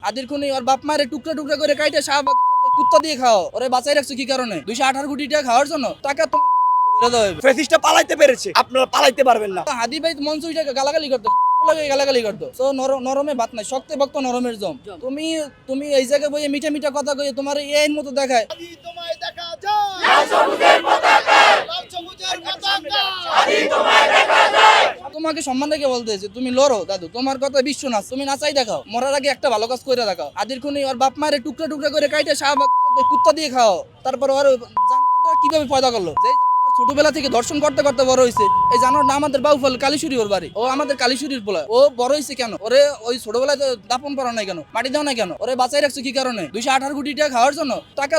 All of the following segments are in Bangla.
হাদির খুনি ওর বাপ মায়ের টুকরা টুকরা করে কাইটে শাহবাগ কুত্তা দিয়ে খাও, ওরে বাঁচাই রাখছো কি কারণে? 218 কোটি টাকা খাওয়ার জন্য? টাকা তো ফেসিস্টটা পালাইতে পেরেছে, আপনারা পালাইতে পারবেন না। হাদি ভাই মঞ্চুইটাকে গালাগালি করতো, গালাগালি করতো। তো নরমে ভাত নাই, শক্তে ভক্ত নরমের জম। তুমি তুমি এই জায়গায় বইয়ে মিঠা মিঠা কথা কইয়ে তোমার এই মতো দেখায়। তোমায় দেখা যায় লাল সবুজের পতাকা, লাল সবুজের পতাকা তোমায় দেখা যায়। তোমাকে সম্মান রেখে বলতেছে তুমি লড়ো দাদু, তোমার কথা বিশ্ব নাচ, তুমি নাচাই দেখাও, মরার আগে একটা ভালো কাজ করে দেখাও। হাদির খুনি ওর বাপ মায়ের টুকরা টুকরা করে কাইটে শাহবাগ কুত্তা দিয়ে খাও, তারপর ওর জানোয়ারটা কিভাবে পয়দা করলো? যে ছোটবেলা থেকে দর্শন করতে করতে বড় হয়েছে, এই জানোয়ার না আমাদের বাউফল কালীশুরি, ওর বাড়ি, ও আমাদের কালীশুরির পোলা। ও বড় হয়েছে কেন? ওরে ওই ছোটবেলায় দাপন করা নাই কেন? মাটি দেওয়া নাই কেন? ওরে বাঁচাই রাখছো কি কারণে? 218 কোটি টাকা খাওয়ার জন্য? টাকা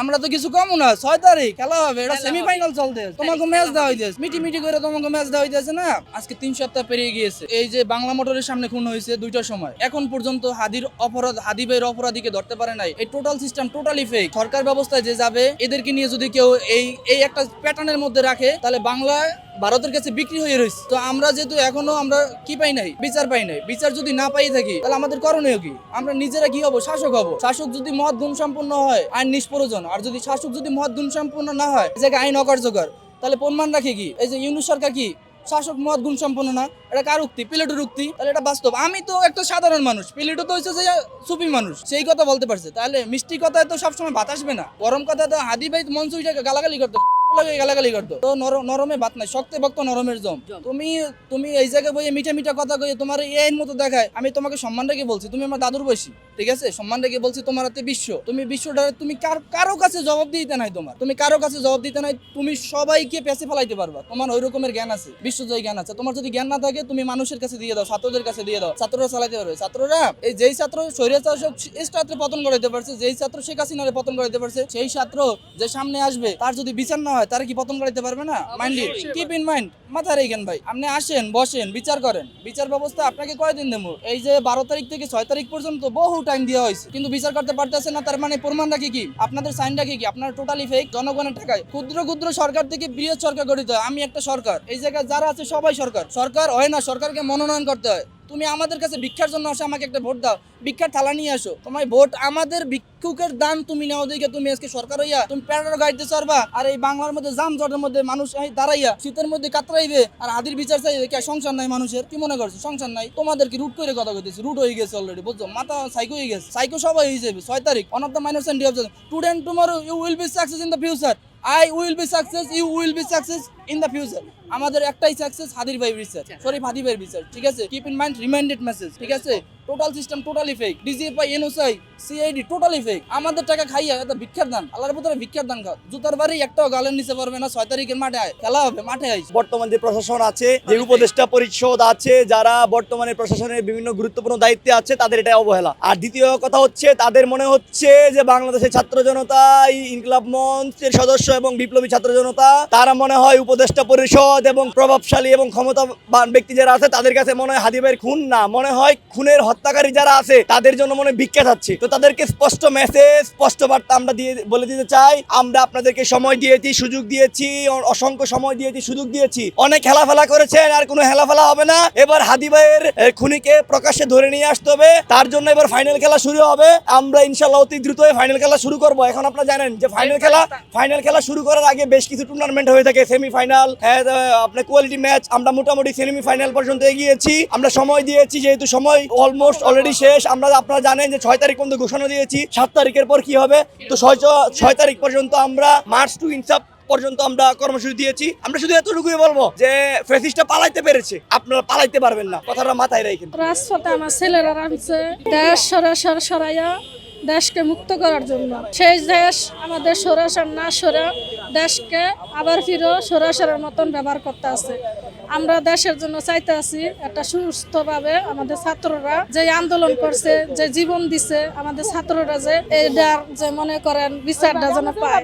আমরা তো কিছু কম না। 6 তারিখ খেলা হবে, এটা সেমিফাইনাল চলতে, তোমাকে ম্যাচ দেওয়া হইতেছে, মিটি মিটি করে তোমাকে ম্যাচ দেওয়া হইতেছে না। আজকে 3 সপ্তাহ পেরিয়ে গিয়েছে, এই যে বাংলা মোটরের সামনে খুন হয়েছে 2টার সময়, এখন পর্যন্ত হাদি ভাইয়ের অপরাধীকে ধরতে পারে নাই। এই টোটাল সিস্টেম টোটালি ফেক। সরকার ব্যবস্থায় যে যাবে, এদেরকে নিয়ে যদি কেউ এই একটা প্যাটার্নের মধ্যে রাখে, তাহলে বাংলায় ভারতের কাছে বিক্রি হয়ে রয়েছে। তো আমরা যেহেতু এখনো আমরা কি পাই নাই, বিচার পাই নাই, বিচার যদি না পাই থাকি, তাহলে আমাদের করণীয় কি? আমরা নিজেরা কি হবো? শাসক হবো। শাসক যদি মহৎ গুণ সম্পন্ন হয়, আইন নিষ্প্রয়োজন। আর যদি শাসক যদি মহৎ গুণ সম্পন্ন না হয়, যে আইন অকার্যকর, তাহলে প্রমাণ রাখে কি? এই যে ইউনূস সরকার কি শাসক মহৎ গুণ সম্পন্ন না? এটা কার উক্তি? প্লেটোর উক্তি। তাহলে এটা বাস্তব। আমি তো একটা সাধারণ মানুষ, প্লেটো তো হচ্ছে যে সুফি মানুষ, সেই কথা বলতে পারছে। তাহলে মিষ্টি কথায় তো সবসময় ভাত আসবে না, গরম কথা তো হাদি ভাই মঞ্চুইটাকে গালাগালি করতো, গালাগালি করতো। তো নরমে ভাত নাই, শক্তে ভক্ত নরমের জম। তুমি এই জায়গায় বইয়ে মিঠা মিঠা কথা কইয়ে তোমার এই মতো দেখায়। আমি তোমাকে সম্মান রেখে বলছি, তুমি আমার দাদুর বয়সী, ঠিক আছে? সম্মান রেখে বলছি, তোমার হাতে বিশ্ব, তুমি বিশ্বটা তুমি কারো কাছে জবাব দিতে নাই, তুমি কারো কাছে জবাব দিতে নাই। তুমি সবাইকে পেছে ফেলাইতে পারবা, তোমার ওই রকমের জ্ঞান আছে, বিশ্বজয়ী জ্ঞান আছে। তোমার যদি জ্ঞান না থাকে, তুমি মানুষের কাছে দিয়ে দাও, ছাত্রদের কাছে দিয়ে দাও, ছাত্ররা চালাইতে পারবে। ছাত্ররা এই যেই ছাত্র স্বৈরাচার সব স্টার্টে পতন করাইতে পারছে, যেই ছাত্র শেখ হাসিনারে পতন করাইতে পারছে, সেই ছাত্র যে সামনে আসবে, তার যদি বিচার না হয়, তারা কি পতন করাইতে পারবে না? মাইন্ড কিপ ইন মাইন্ড, মাথায় রেখেন ভাই। আপনি আসেন, বসেন, বিচার করেন। বিচার ব্যবস্থা আপনাকে কয়দিন দেবো? এই যে 12 তারিখ থেকে 6 তারিখ পর্যন্ত বহু টাইম দেওয়া হয়েছে, কিন্তু বিচার করতে পারতেছে না। তার মানে প্রমাণ রাখি কি? আপনাদের সাইন রাখি কি? আপনারা টোটালি ফেক। জনগণের টাকায় ক্ষুদ্র ক্ষুদ্র সরকার থেকে বৃহৎ সরকার গঠিত হয়। আমি একটা সরকার, এই জায়গায় যারা আছে সবাই সরকার। সরকার হয় না, সরকারকে মনোনয়ন করতে হয়। তুমি আমাদের কাছে ভিক্ষার জন্য আসো, আমাকে একটা ভোট দাও, ভিক্ষার থালা নিয়ে আসো। তোমার ভোট আমাদের ভিক্ষুকের দান তুমি নাও দেখে তুমি আজকে সরকার হইয়া তুমি প্যারার গাইতে চারবা। আর এই বাংলার মধ্যে জামজটের মধ্যে মানুষ দাঁড়াইয়া শীতের মধ্যে কাতরাইবে আর হাদির বিচার চাইবে। কে সংসার নাই মানুষের? কি মনে করছো সংসার নাই? তোমাদের কি রুট করে কথা কইতেছি? রুট হয়ে গেছে অলরেডি, বুঝছো? মাথা সাইকো হয়ে গেছে, সাইকো সবাই হয়ে যাবে। 6 তারিখ one of the minor sign of today and tomorrow you will be success in the future. I will be success, you will be success in the future. আমাদের একটাই সাকসেস, হাদির ভাই বিচার, সরি হাদি ভাইয়ের বিচার, ঠিক আছে? Keep in mind, reminded message, ঠিক আছে? Total system totally fake. DGFI, NSI, CID totally fake. আমাদের টাকা খাইয়া এটা ভিক্ষার দান, আল্লাহর ভিতরে ভিক্ষার দান খাও। জুতার বাড়ি একটাও গালের নিচে পারবে না। 6 তারিখের মাঠে খেলা হবে, মাঠে আইস। বর্তমান যে প্রশাসন আছে, যে উপদেষ্টা পরিষদ আছে, যারা বর্তমানে প্রশাসনের বিভিন্ন গুরুত্বপূর্ণ দায়িত্বে আছে, তাদের এটা অবহেলা। আর দ্বিতীয় কথা হচ্ছে, তাদের মনে হচ্ছে যে বাংলাদেশের ছাত্র জনতা, ইনকিলাব মঞ্চের সদস্য এবং বিপ্লবী ছাত্র জনতা, তারা মনে হয় উপদেষ্টা পরিষদ এবং প্রভাবশালী এবং ক্ষমতাবান ব্যক্তি যারা আছে, তাদের কাছে মনে হয় হাদি ভাইয়ের খুন না, মনে হয় খুনের হত্যাকারী যারা আছে তাদের জন্য মনে হয় ভিক্ষা চাচ্ছে। তো তাদেরকে স্পষ্ট মেসেজ, স্পষ্ট বার্তা আমরা বলে দিতে চাই, আমরা আপনাদেরকে সময় দিয়েছি, সুযোগ দিয়েছি, অসংখ্য সময় দিয়েছি, সুযোগ দিয়েছি। অনেক হেলাফেলা করেছেন, আর কোনো হেলাফেলা হবে না। এবার হাদি ভাইয়ের খুনিকে প্রকাশ্যে ধরে নিয়ে আসতে হবে। তার জন্য এবার ফাইনাল খেলা শুরু হবে। আমরা ইনশাআল্লাহ অতি দ্রুত ফাইনাল খেলা শুরু করব। এখন আপনারা জানেন যে ফাইনাল খেলা শুরু করার আগে বেশ কিছু টুর্নামেন্ট হয়ে থাকে, সেমিফাইনাল, আপনার কোয়ালিটি ম্যাচ। আমরা মোটামুটি সেমিফাইনাল পর্যন্ত এগিয়েছি। আমরা সময় দিয়েছি, যেহেতু সময় অলমোস্ট অলরেডি শেষ। আপনারা জানেন যে 6 তারিখ পর্যন্ত ঘোষণা দিয়েছি। 7 তারিখের পর কি হবে? তো 6 তারিখ পর্যন্ত আমরা মার্চ টু ইনসাফ পর্যন্ত আমরা কর্মসূচি দিয়েছি। আমরা শুধু এতটুকুই বলবো যে ফেসিস্টটা পালাইতে পেরেছে, আপনারা পালাইতে পারবেন না, কথাটা মাথায় রাখেন। রাজপথে আমার ছেলেরা নামছে দেশ সরাইয়া দেশকে মুক্ত করার জন্য। সেই দেশ আমাদের সরাসর না সরে দেশকে আবার ফিরে সরাসরের মতন ব্যবহার করতে আছে। আমরা দেশের জন্য চাইতে আছি একটা সুস্থভাবে আমাদের ছাত্ররা যে আন্দোলন করছে, যে জীবন দিছে, আমাদের ছাত্ররা যে এটার যে মনে করেন বিচারটা যেন পায়।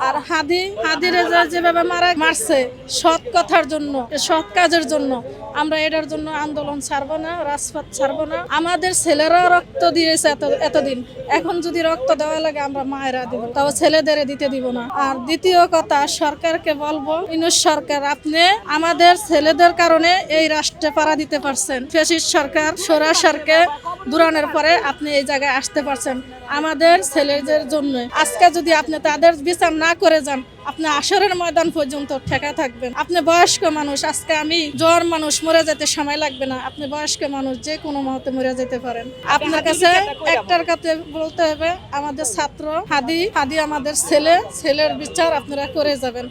আর হাদিরে যেভাবে মারছে সৎ কথার জন্য, সৎ কাজের জন্য, আমরা এটার জন্য আন্দোলন ছাড়বো না, রাজপথ ছাড়বো না। আমাদের ছেলেরা রক্ত দিয়েছে এতদিন, এখন যদি রক্ত দেওয়া লাগে আমরা মায়েরা দিব, তাও ছেলেদের দিতে দিব না। আর দ্বিতীয় কথা, সরকারকে বলবো, ইউনূস সরকার, আপনি আমাদের ছেলেদের কারণে এই রাষ্ট্রে পাড়া দিতে পারছেন। ফ্যাসিস্ট সরকার সরাসরকে দূরানোর পরে আপনি এই জায়গায় আসতে পারছেন আমাদের ছেলেদের জন্য। আজকে যদি আপনি তাদের বিচার না করে যান, আপনি আসরের ময়দান পর্যন্ত ঠেকা থাকবেন। আপনি বয়স্ক মানুষ, আজকে আমি জোয়ার মানুষ, মরে যেতে সময় লাগবে না। আপনি বয়স্ক মানুষ, যে কোনো মুহূর্তে মরে যেতে পারেন। আপনার কাছে একটার কাছে বলতে হবে, আমাদের ছাত্র হাদি আমাদের ছেলের বিচার আপনারা করে যাবেন।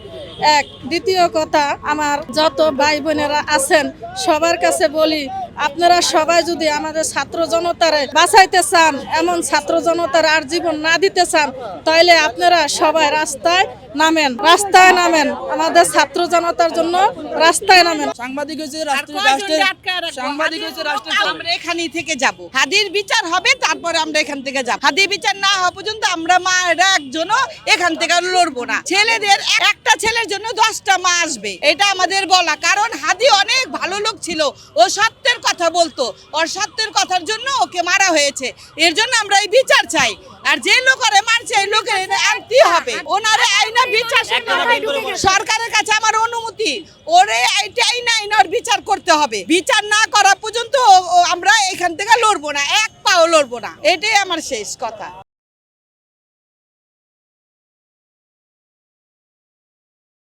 এক, দ্বিতীয় কথা, আমার যত ভাই বোনেরা আছেন সবার কাছে বলি, আপনারা সবাই যদি আমাদের ছাত্র জনতারে বাঁচাইতে চান, এমন ছাত্র জনতার আর জীবন না দিতে চান, তাইলে আপনারা সবাই রাস্তায় নামেন, আমাদের ছাত্র জনতার জন্য রাস্তায় নামেন। সাংবাদিক হয়েছে রাষ্ট্রের সাংবাদিক হয়েছে রাষ্ট্রের আমরা এখানেই থেকে যাব। হাদির বিচার হবে, তারপরে আমরা এখান থেকে যাব। হাদির বিচার না হওয়া পর্যন্ত আমরা মায়েরা একজনও এখান থেকে লড়বো না। ছেলেদের একটা ছেলের জন্য 10টা মা আসবে, এটা আমাদের বলা। কারণ হাদি অনেক ভালো লোক ছিল, ও সত্যের কথা বলতো, ওর সত্যের কথার জন্য ওকে মারা হয়েছে। এর জন্য আমরা এই বিচার চাই। আর যে লোকের মারছে এই লোকের আনতে হবে, ওনারে আইনা বিচার সরকারের কাছে আমার অনুমতি, ওরে আইনার বিচার করতে হবে। বিচার না করা পর্যন্ত আমরা এখান থেকে লড়বো না, এক পাও লড়বো না। এটাই আমার শেষ কথা।